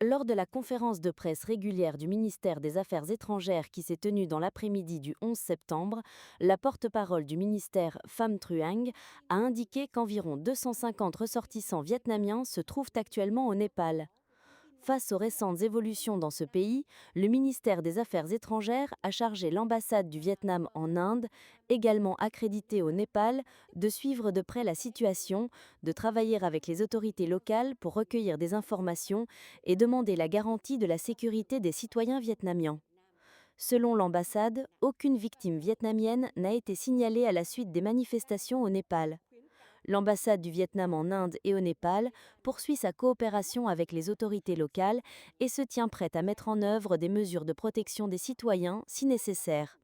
Lors de la conférence de presse régulière du ministère des Affaires étrangères qui s'est tenue dans l'après-midi du 11 septembre, la porte-parole du ministère Pham Truong a indiqué qu'environ 250 ressortissants vietnamiens se trouvent actuellement au Népal. Face aux récentes évolutions dans ce pays, le ministère des Affaires étrangères a chargé l'ambassade du Vietnam en Inde, également accréditée au Népal, de suivre de près la situation, de travailler avec les autorités locales pour recueillir des informations et demander la garantie de la sécurité des citoyens vietnamiens. Selon l'ambassade, aucune victime vietnamienne n'a été signalée à la suite des manifestations au Népal. L'ambassade du Vietnam en Inde et au Népal poursuit sa coopération avec les autorités locales et se tient prête à mettre en œuvre des mesures de protection des citoyens si nécessaire.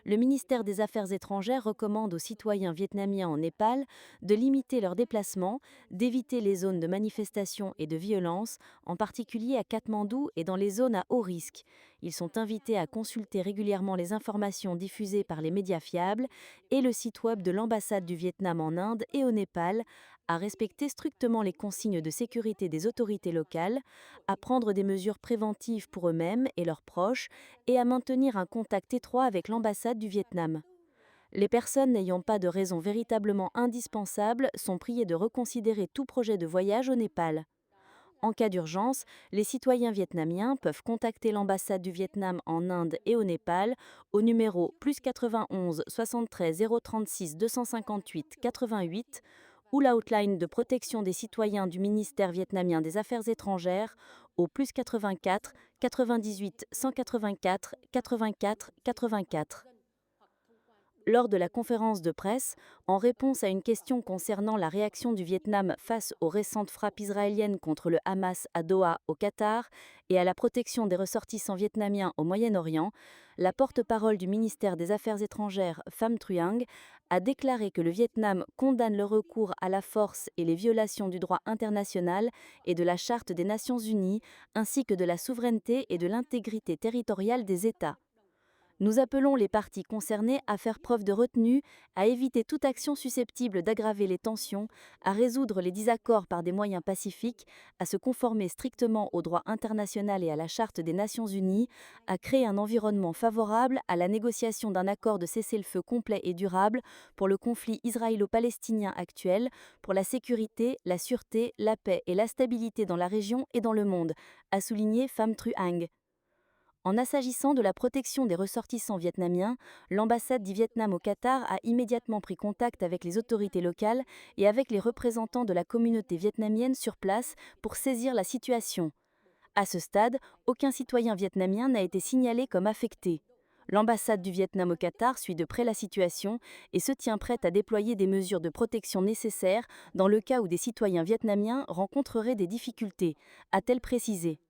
Le ministère des Affaires étrangères recommande aux citoyens vietnamiens en Népal de limiter leurs déplacements, d'éviter les zones de manifestation et de violence, en particulier à Katmandou et dans les zones à haut risque. Ils sont invités à consulter régulièrement les informations diffusées par les médias fiables et le site web de l'ambassade du Vietnam en Inde et au Népal, à respecter strictement les consignes de sécurité des autorités locales, à prendre des mesures préventives pour eux-mêmes et leurs proches et à maintenir un contact étroit avec l'ambassade du Vietnam. Les personnes n'ayant pas de raison véritablement indispensable sont priées de reconsidérer tout projet de voyage au Népal. En cas d'urgence, les citoyens vietnamiens peuvent contacter l'ambassade du Vietnam en Inde et au Népal au numéro +91 73 036 258 88 ou la hotline de protection des citoyens du ministère vietnamien des Affaires étrangères au +84 98 184 84 84. Lors de la conférence de presse, en réponse à une question concernant la réaction du Vietnam face aux récentes frappes israéliennes contre le Hamas à Doha, au Qatar, et à la protection des ressortissants vietnamiens au Moyen-Orient, la porte-parole du ministère des Affaires étrangères, Pham Truong, a déclaré que le Vietnam condamne le recours à la force et les violations du droit international et de la Charte des Nations Unies, ainsi que de la souveraineté et de l'intégrité territoriale des États. Nous appelons les parties concernées à faire preuve de retenue, à éviter toute action susceptible d'aggraver les tensions, à résoudre les désaccords par des moyens pacifiques, à se conformer strictement au droit international et à la Charte des Nations Unies, à créer un environnement favorable à la négociation d'un accord de cessez-le-feu complet et durable pour le conflit israélo-palestinien actuel, pour la sécurité, la sûreté, la paix et la stabilité dans la région et dans le monde, a souligné Pham Truong. En s'agissant de la protection des ressortissants vietnamiens, l'ambassade du Vietnam au Qatar a immédiatement pris contact avec les autorités locales et avec les représentants de la communauté vietnamienne sur place pour saisir la situation. À ce stade, aucun citoyen vietnamien n'a été signalé comme affecté. L'ambassade du Vietnam au Qatar suit de près la situation et se tient prête à déployer des mesures de protection nécessaires dans le cas où des citoyens vietnamiens rencontreraient des difficultés, a-t-elle précisé.